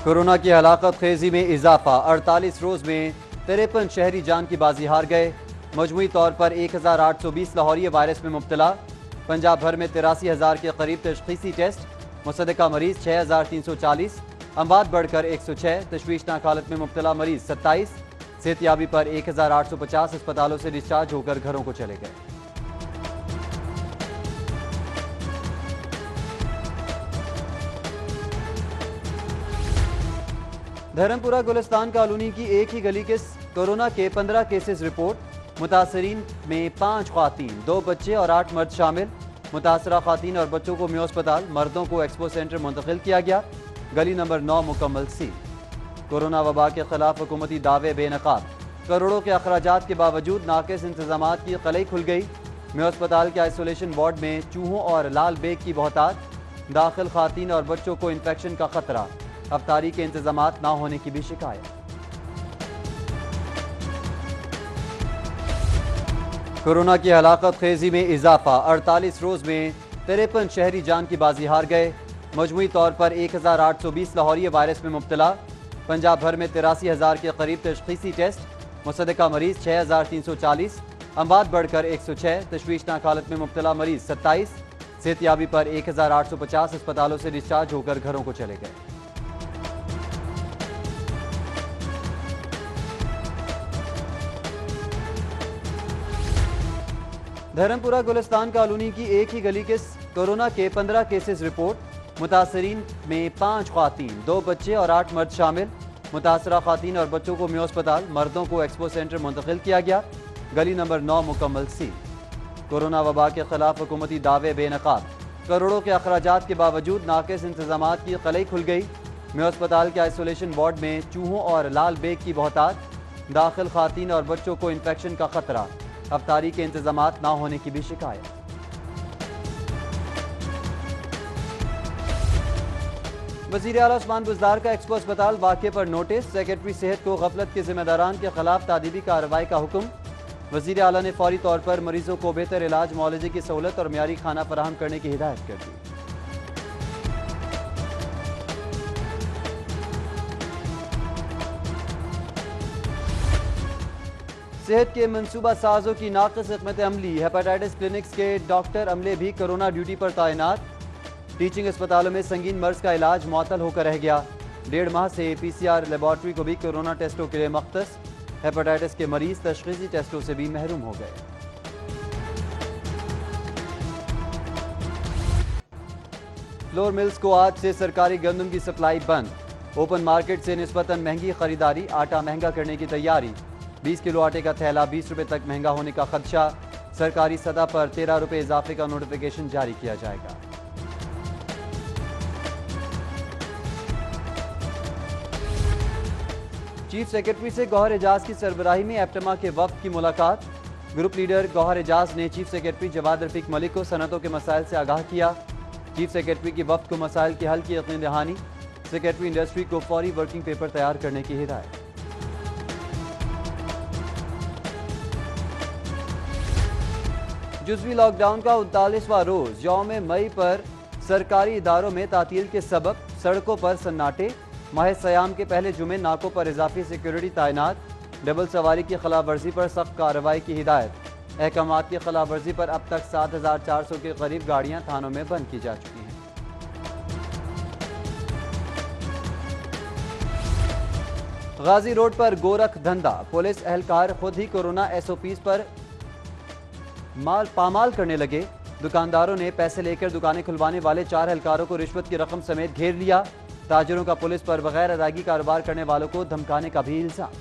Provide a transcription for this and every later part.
Corona की हलाकत खेजी में इजाफा, 48 रोज में 53 शहरी जान की बाजी हार गए। मजमूई तौर पर 1820 लाहौरी वायरस में मुब्तला। पंजाब भर में 83,000 के करीब तशखीसी टेस्ट, मुसद्दका मरीज 6,340, अमवात बढ़कर 106, तशवीशनाक हालत में मुब्तला मरीज 27, सेहतियाबी पर 1,850 अस्पतालों से डिस्चार्ज होकर घरों को चले गए। धर्मपुरा गुलिस्तान कॉलोनी की एक ही गली के कोरोना के 15 केसेस रिपोर्ट। मुतासरीन में 5 ख्वातीन, 2 बच्चे और 8 मर्द शामिल। मुतासरा ख्वातीन और बच्चों को म्यो अस्पताल, मर्दों को एक्सपो सेंटर मुंतकिल किया गया। गली नंबर 9 मुकम्मल सील। कोरोना वबा के खिलाफ हुकूमती दावे बेनकाब। करोड़ों के अखराजात के बावजूद नाकिस इंतजामात की कलई खुल गई। म्यो अस्पताल के आइसोलेशन वार्ड में चूहों और लाल बेग की बहुतात। दाखिल ख्वातीन और बच्चों को इन्फेक्शन का खतरा। अफ्तारी के इंतजामात ना होने की भी शिकायत। कोरोना की हलाकत खेजी में इजाफा, 48 रोज में 53 शहरी जान की बाजी हार गए। मजमूई तौर पर 1820 लाहौरी वायरस में मुब्तला। पंजाब भर में 83,000 के करीब तशखीसी टेस्ट, मुसद्दका मरीज 6,340, अमवात बढ़कर 106, तशवीशनाक हालत में मुब्तला मरीज 27, सेहतियाबी पर 1,850 अस्पतालों से डिस्चार्ज होकर घरों को चले गए। धर्मपुरा गुलिस्तान कॉलोनी की एक ही गली के कोरोना के 15 केसेस रिपोर्ट। मुतासरीन में 5 ख्वातीन, 2 बच्चे और 8 मर्द शामिल। मुतासरा ख्वातीन और बच्चों को म्यो अस्पताल, मर्दों को एक्सपो सेंटर मुंतकिल किया गया। गली नंबर 9 मुकम्मल सील। कोरोना वबा के खिलाफ हुकूमती दावे बेनकाब। करोड़ों के अखराजात के बावजूद नाकिस इंतजामात की कलई खुल गई। म्यो अस्पताल के आइसोलेशन वार्ड में चूहों और लाल बेग की बहुतात। दाखिल ख्वातीन और बच्चों को इन्फेक्शन का खतरा। अफ्तारी के इंतजामात ना होने की भी शिकायत। वजीर आला उस्मान बुज़दार का एक्सपो अस्पताल वाक़े पर नोटिस। सेक्रेटरी सेहत को गफलत के जिम्मेदारान के खिलाफ तादीबी कार्रवाई का हुक्म। वजीर आला ने फौरी तौर पर मरीजों को बेहतर इलाज, मुआलजे की सहूलत और म्यारी खाना फराहम करने की हिदायत कर दी। सेहत के मनसूबा साजों की नाक़िस हिकमत अमली। हेपेटाइटिस क्लिनिक्स के डॉक्टर अमले भी कोरोना ड्यूटी पर तैनात। टीचिंग अस्पतालों में संगीन मर्ज का इलाज मुअत्तल होकर रह गया। 1.5 माह से PCR लेबॉर्ट्री को भी कोरोना टेस्टों के लिए मख्तस। हेपेटाइटिस के मरीज तशख़ीसी टेस्टों से भी महरूम हो गए। फ्लोर मिल्स को आज से सरकारी गंदम की सप्लाई बंद। ओपन मार्केट से निस्बतन महंगी खरीदारी, आटा महंगा करने की तैयारी। 20 किलो आटे का थैला 20 रुपए तक महंगा होने का खदशा। सरकारी सतह पर 13 रुपए इजाफे का नोटिफिकेशन जारी किया जाएगा। चीफ सेक्रेटरी से गौहर एजाज की सरबराही में एप्टमा के वफ्द की मुलाकात। ग्रुप लीडर गौहर एजाज ने चीफ सेक्रेटरी जवाद रफीक मलिक को सनतों के मसाइल से आगाह किया। चीफ सेक्रेटरी की वफ्द को मसाइल के हल की यकीन दहानी। सेक्रेटरी इंडस्ट्री को फौरी वर्किंग पेपर तैयार करने की हिदायत। जुज़वी लॉकडाउन का 39वां रोज यौम मई पर सरकारी इदारों में तातील के सबब सड़कों पर सन्नाटे। माह सयाम के पहले जुमे नाकों पर इजाफी सिक्योरिटी तैनात। डबल सवारी की खिलाफ वर्जी पर सख्त कार्रवाई की हिदायत। अहकामात की खिलाफ वर्जी पर अब तक 7,400 के करीब गाड़ियां थानों में बंद की जा चुकी हैं। गाजी रोड पर गोरख धंधा। पुलिस एहलकार खुद ही कोरोना SOPs पर पामाल करने लगे। दुकानदारों ने पैसे लेकर दुकानें खुलवाने वाले 4 एहलकारों को रिश्वत की रकम समेत घेर लिया। ताजिरों का पुलिस पर बगैर अदायगी कारोबार करने वालों को धमकाने का भी इल्जाम।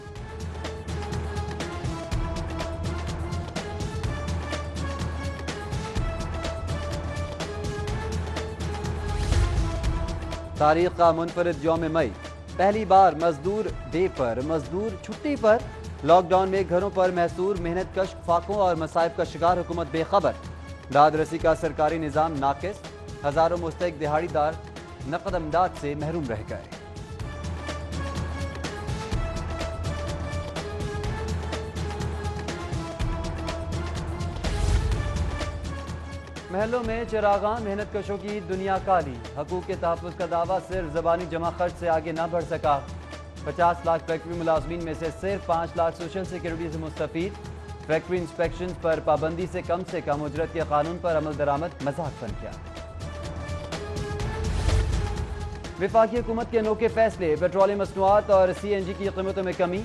तारीख का मुनफरिद यौम मई। पहली बार मजदूर डे पर मजदूर छुट्टी पर। लॉकडाउन में घरों पर महसूर मेहनत कश फाकों और मसाइब का शिकार हुकूमत बेखबर। दाद रसी का सरकारी निज़ाम नाकिस। हजारों मुस्तहिक दिहाड़ीदार नकद अमदाद से महरूम रह गए। महलों में चिरागान मेहनत कशों की दुनिया काली। हकूक के तहफ़्फ़ुज़ का दावा सिर्फ ज़बानी जमा खर्च से आगे ना बढ़ सका। 50 लाख फैक्ट्री मुलाजमीन में से सिर्फ 5 लाख सोशल सिक्योरिटी से मुस्तफ़ीद। फैक्ट्री इंस्पेक्शन पर पाबंदी से कम उजरत के कानून पर अमल दरामद मजाक बन गया। वफाकी हुकूमत के अनोखे फैसले, पेट्रोलियम मसनूआत और CNG की कीमतों में कमी।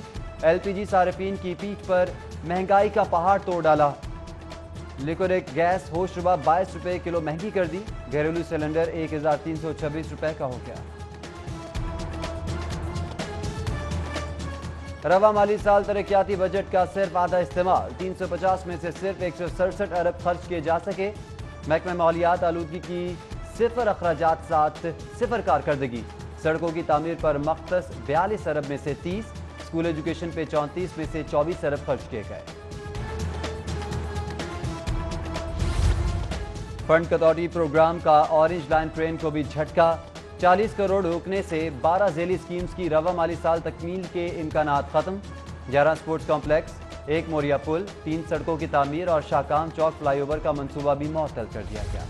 LPG सारिफीन की पीठ पर महंगाई का पहाड़ तोड़ डाला। लिक्विड गैस होशरुबा 22 रुपये किलो महंगी कर दी। घरेलू सिलेंडर 1326 रुपये का हो गया। रवा माली साल तरक्याती बजट का सिर्फ आधा इस्तेमाल। 350 में से सिर्फ 167 अरब खर्च किए जा सके। महकमा मालियात आलूदगी की सिफर अखराजात साथ सिफर कारकर्दगी। सड़कों की तामीर पर मख्तस 42 अरब में से 30। स्कूल एजुकेशन पे 34 में से 24 अरब खर्च किए गए। फंड कटौती प्रोग्राम का ऑरेंज लाइन ट्रेन को भी झटका। 40 करोड़ रोकने से 12 झेली स्कीम्स की रवा माली साल तकमील के इम्कानात खत्म। 11 स्पोर्ट्स कॉम्प्लेक्स, 1 मोरिया पुल, 3 सड़कों की तामीर और शाकाम चौक फ्लाईओवर का मंसूबा भी मुअत्तल कर दिया गया।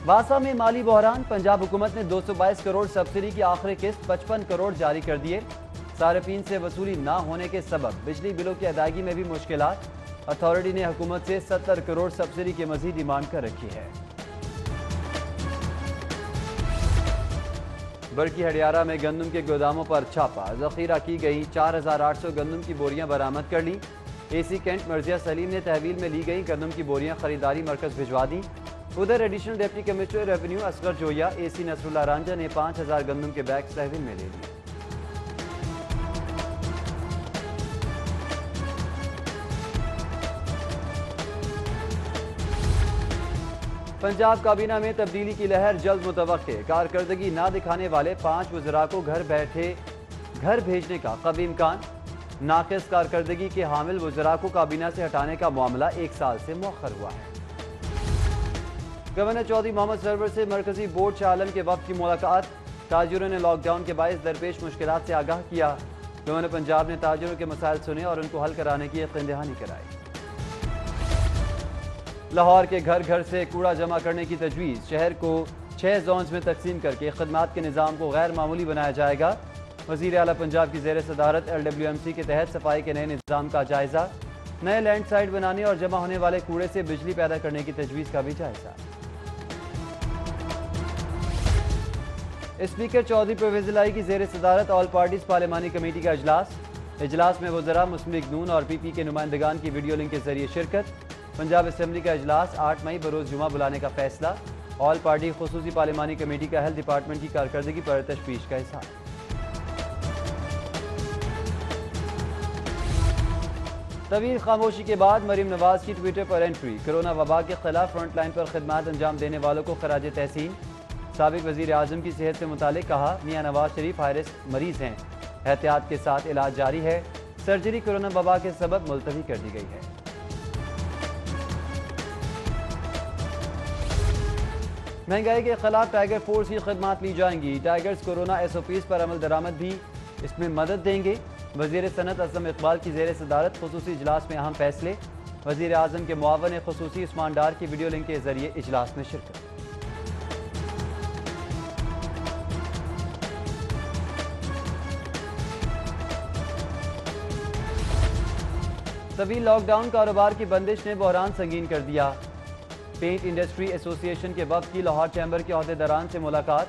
वासा में माली बहरान, पंजाब हुकूमत ने 222 करोड़ सब्सिडी की आखिरी किस्त 55 करोड़ जारी कर दिए। सारिफीन से वसूली ना होने के सबब बिजली बिलों की अदायगी में भी मुश्किलात। अथॉरिटी ने हुकूमत से 70 करोड़ सब्सिडी की मजीद डिमांड कर रखी है। बरकी हडियारा में गंदम के गोदामों पर छापा। जखीरा की गई 4800 गंदम की बोरियां बरामद कर ली। AC कैंट मर्जिया सलीम ने तहवील में ली गई गंदम की बोरियां खरीदारी मरकज भिजवा दी। उधर additional deputy commissioner revenue Asghar Zoya AC Nasrullah Ranjha ने 5000 गंदम के बैग तहवील में ले लिए। पंजाब काबीना में तब्दीली की लहर जल्द मुतवक्के। कारकर्दगी ना दिखाने वाले 5 वज़रा को घर भेजने का कभी इम्कान। नाक़िस कारकर्दगी के हामिल वज़रा को काबीना से हटाने का मामला 1 साल से मौखर हुआ है। गवर्नर चौधरी मोहम्मद सरवर से मरकजी बोर्ड शाह आलम के वफ़द की मुलाकात। ताजिरों ने लॉकडाउन के बायस दरपेश मुश्किलात से आगाह किया। गवर्नर पंजाब ने ताजिरों के मसाइल सुने और उनको हल कराने की यकीन दहानी कराई। लाहौर के घर घर से कूड़ा जमा करने की तजवीज़। शहर को 6 जोन्स में तकसीम करके खदमात के निज़ाम को गैर मामूली बनाया जाएगा। वज़ीर आला पंजाब की ज़ेर सदारत LWMC के तहत सफाई के नए निज़ाम का जायज़ा। नए लैंड साइड बनाने और जमा होने वाले कूड़े से बिजली पैदा करने की तजवीज़ का भी जायज़ा। स्पीकर चौधरी परवेज़ इलाही की ज़ेर सदारत ऑल पार्टीज़ पार्लिमानी कमेटी का इजलास में वज़रा मुस्लिम लीग नून और PP के नुमाइंदगान की वीडियो लिंक के जरिए शिरकत। पंजाब असम्बली का इजलास 8 मई बरोज़ जुमा बुलाने का फैसला। ऑल पार्टी खुसूसी पार्लिमानी कमेटी का हेल्थ डिपार्टमेंट की कारकर्दगी पर तशवीश का इज़हार। तवील खामोशी के बाद मरीम नवाज की ट्विटर पर एंट्री। कोरोना वबा के खिलाफ फ्रंट लाइन पर खिदमत अंजाम देने वालों को खराज तहसीन। साबिक वज़ीर आज़म की सेहत से मुतालिक कहा, मियाँ नवाज शरीफ हाई रिस्क मरीज हैं, एहतियात के साथ इलाज जारी है। सर्जरी कोरोना वबा के सबब मुलतवी कर दी गई है। महंगाई के खिलाफ टाइगर फोर्स की खदमात ली जाएंगी। टाइगर्स कोरोना SOPs पर अमल दरामद भी इसमें मदद देंगे। वज़ीर सनत असम इकबाल की ज़ेर सदारत खुसूसी इजलास में अहम फैसले। वज़ीर आज़म के मुआवन खुसूसी उस्मान डार की वीडियो लिंक के जरिए इजलास में शिरकत। तवील लॉकडाउन कारोबार की बंदिश ने बहरान संगीन कर दिया। पेंट इंडस्ट्री एसोसिएशन के वफ़द की लाहौर चैम्बर के अहदेदारान से मुलाकात।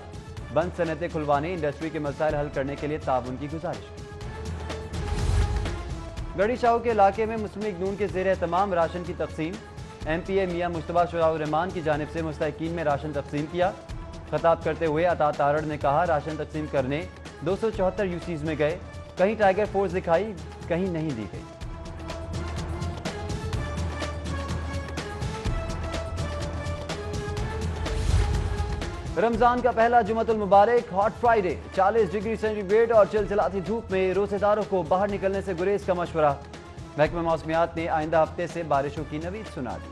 बंद सनतें खुलवाने, इंडस्ट्री के मसाइल हल करने के लिए ताउन की गुजारिश। गढ़ी शाह के इलाके में मुस्लिम लीग नून के ज़ेर तमाम राशन की तकसीम। MPA मियाँ मुश्तबा शुरा-उर-रहमान की जानिब से मुस्तहिकीन में राशन तकसीम किया। खिताब करते हुए अता तारड़ ने कहा, राशन तकसीम करने 274 UCs में गए, कहीं टाइगर फोर्स दिखाई, कहीं नहीं दी गई। रमजान का पहला जुमतुल मुबारक हॉट फ्राइडे। 40 डिग्री सेंटीग्रेड और चिलचिलाती धूप में रोजेदारों को बाहर निकलने से गुरेज का मशवरा। महकमा मौसमियात ने आइंदा हफ्ते से बारिशों की नवीद सुना दी।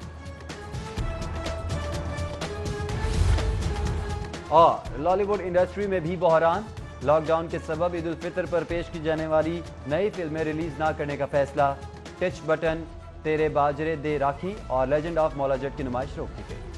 और लॉलीवुड इंडस्ट्री में भी बहरान। लॉकडाउन के सबब ईद उल फितर पर पेश की जाने वाली नई फिल्में रिलीज न करने का फैसला। टच बटन, तेरे बाजरे दे राखी और लेजेंड ऑफ मौला जट की नुमाइश रोक दी गई।